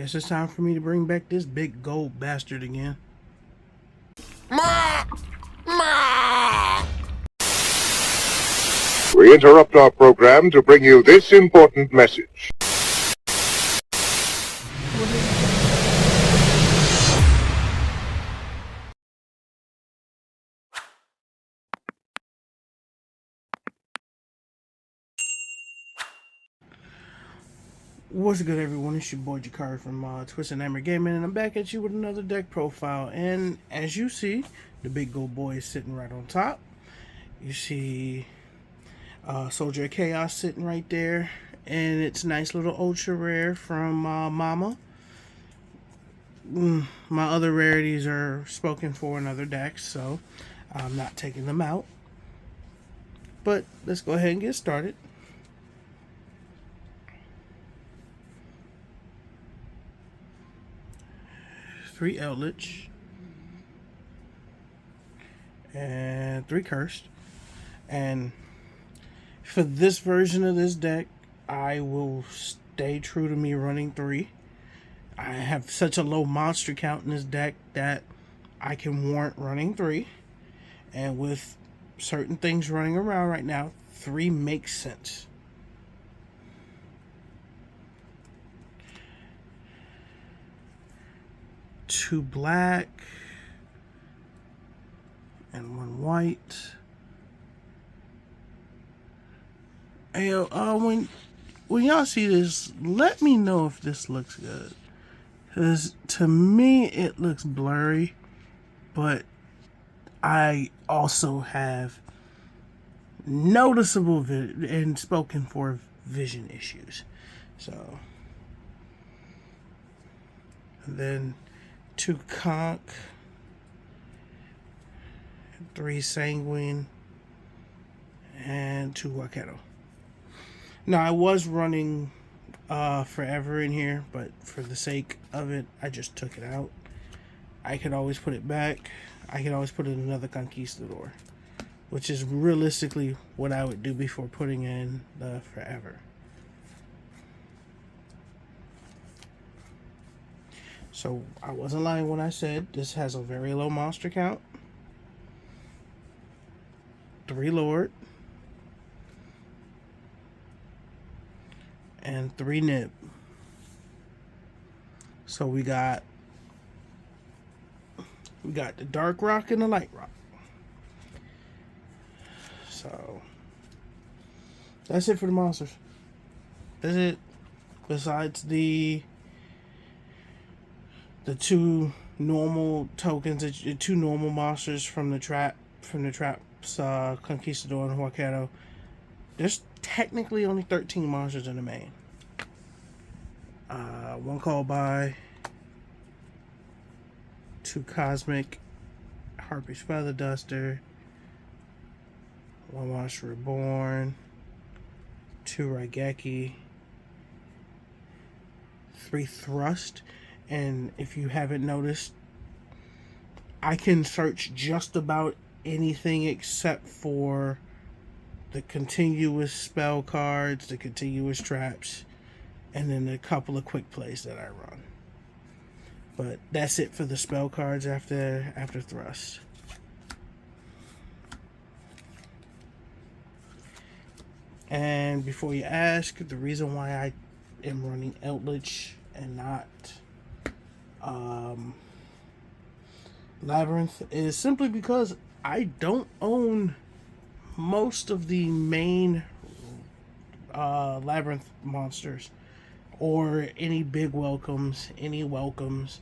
Guess it's time for me to bring back this big gold bastard again. We interrupt our program to bring you this important message. What's good, everyone? It's your boy Jakari from Twisted Nightmare Gaming, and I'm back at you with another deck profile. And as you see, the big gold boy is sitting right on top. You see Soldier of Chaos sitting right there, and it's nice little ultra rare from Mama. My other rarities are spoken for in other decks, so I'm not taking them out. But let's go ahead and get started. Three Eldlich and 3 Cursed. And for this version of this deck, I will stay true to me running 3. I have such a low monster count in this deck that I can warrant running 3. And with certain things running around right now, 3 makes sense. Two black and 1 white. Hey, when y'all see this, let me know if this looks good. Because to me, it looks blurry, but I also have noticeable and spoken for vision issues. So, and then 2 Conch, 3 Sanguine, and 2 Waketo. Now, I was running Forever in here, but for the sake of it, I just took it out. I could always put it back. I could always put in another Conquistador, which is realistically what I would do before putting in the Forever. So I wasn't lying when I said this has a very low monster count. 3 Lord. And 3 Nib. So we got the Dark Rock and the Light Rock. So that's it for the monsters. That's it. Besides the 2 normal tokens, the 2 normal monsters from the traps, Conquistador and Waketo. There's technically only 13 monsters in the main. 1 Call By, 2 Cosmic, Harpy's Feather Duster, 1 Monster Reborn, 2 Raigeki, 3 Thrust. And if you haven't noticed, I can search just about anything except for the continuous spell cards, the continuous traps, and then a couple of quick plays that I run. But that's it for the spell cards after Thrust. And before you ask, the reason why I am running Eldlich and not Labyrinth is simply because I don't own most of the main Labyrinth monsters or any big welcomes, any welcomes.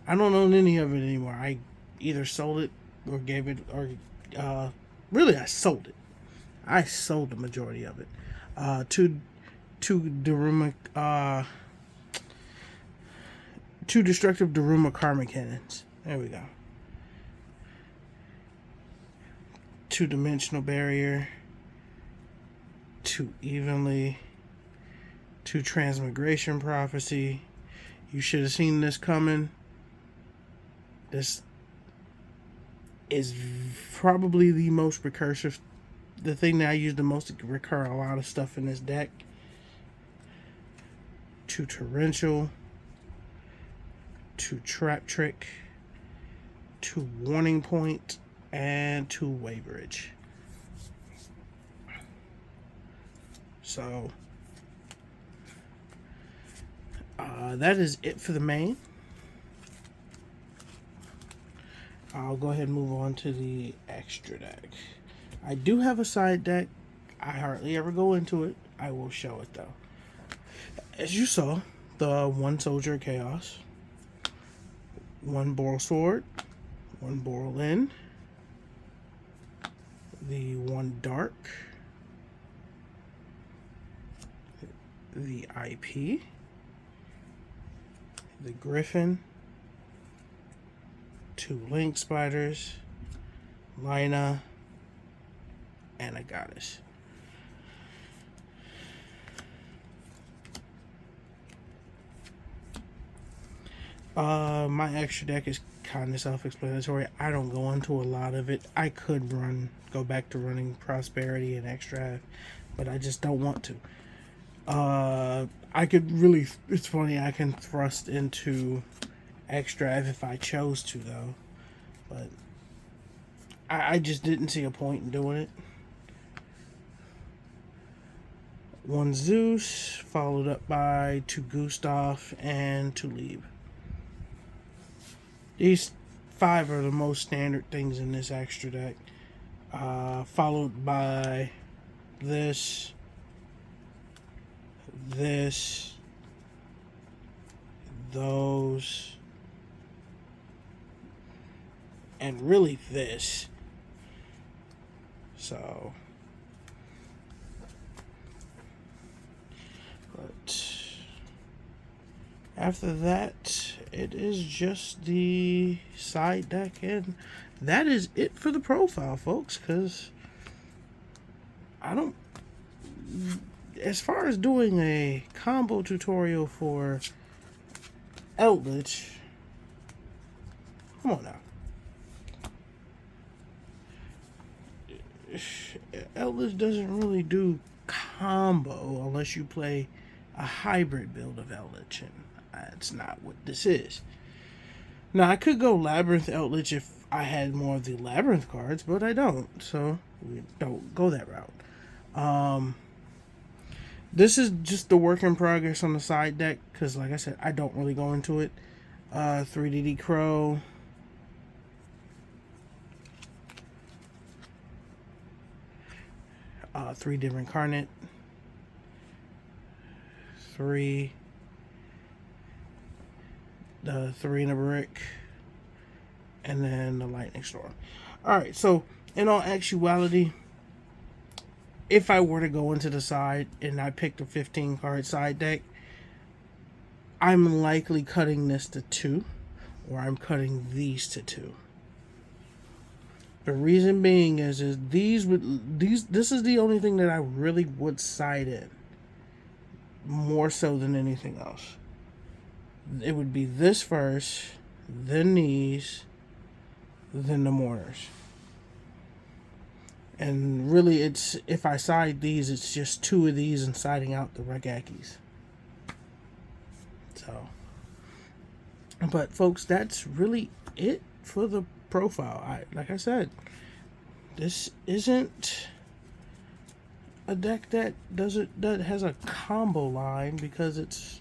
I don't own any of it anymore. I either sold it or gave it, or really I sold it. I sold the majority of it. Two Daruma, 2 destructive Daruma Karma Cannons. There we go. 2 Dimensional Barrier, 2 Evenly, 2 Transmigration Prophecy. You should have seen this coming. This is probably the most recursive, the thing that I use the most to recur a lot of stuff in this deck. 2 Torrential, to Trap Trick to Warning Point and to Weighbridge. So that is it for the main. I'll go ahead and move on to the extra deck. I do have a side deck. I hardly ever go into it. I will show it though. As you saw, the 1 Soldier of Chaos, 1 Boral Sword, 1 Boral Lyn, the 1 Dark, the IP, the Griffin, 2 Link Spiders, Lina, and a Goddess. My extra deck is kind of self-explanatory. I don't go into a lot of it. I could go back to running Prosperity and Extra, but I just don't want to. I could really, it's funny, I can thrust into Extra if I chose to though, but I just didn't see a point in doing it. 1 Zeus, followed up by 2 Gustav and 2 Lieb. These 5 are the most standard things in this extra deck, followed by this, those, and really this. So, but after that, it is just the side deck, and that is it for the profile, folks, because I don't, as far as doing a combo tutorial for Eldlich, come on now. Eldlich doesn't really do combo unless you play a hybrid build of Eldlich, and that's not what this is. Now, I could go Labyrinth Eldlich if I had more of the Labyrinth cards, but I don't, so we don't go that route. This is just the work in progress on the side deck, because like I said, I don't really go into it. 3DD Crow, 3 different Incarnate, 3, the 3 in a brick, and then the Lightning Storm. Alright, so in all actuality, if I were to go into the side and I picked a 15 card side deck, I'm likely cutting this to 2, or I'm cutting these to 2. The reason being is this is the only thing that I really would side in, more so than anything else. It would be this first, then these, then the Mourners. And really, it's, if I side these, it's just 2 of these and siding out the Regakis. So, but folks, that's really it for the profile. Like I said, this isn't a deck that has a combo line, because it's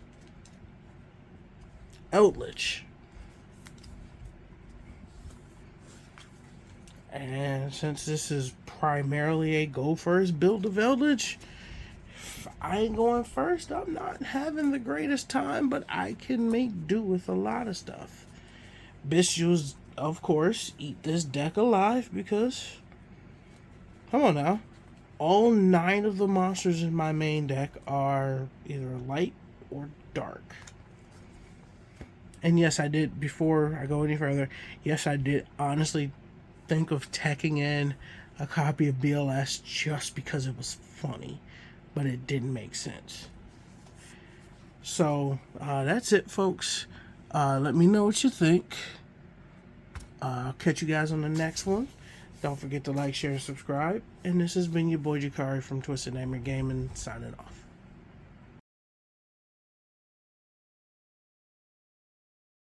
Eldlich. And since this is primarily a go first build of Eldlich, if I ain't going first, I'm not having the greatest time, but I can make do with a lot of stuff. Bestials, of course, eat this deck alive, because, come on now, all 9 of the monsters in my main deck are either light or dark. And yes, I did, before I go any further, yes, I did honestly think of teching in a copy of BLS just because it was funny, but it didn't make sense. So that's it, folks. Let me know what you think. I'll catch you guys on the next one. Don't forget to like, share, and subscribe. And this has been your boy Jakari from Twisted Nightmare Gaming, signing off.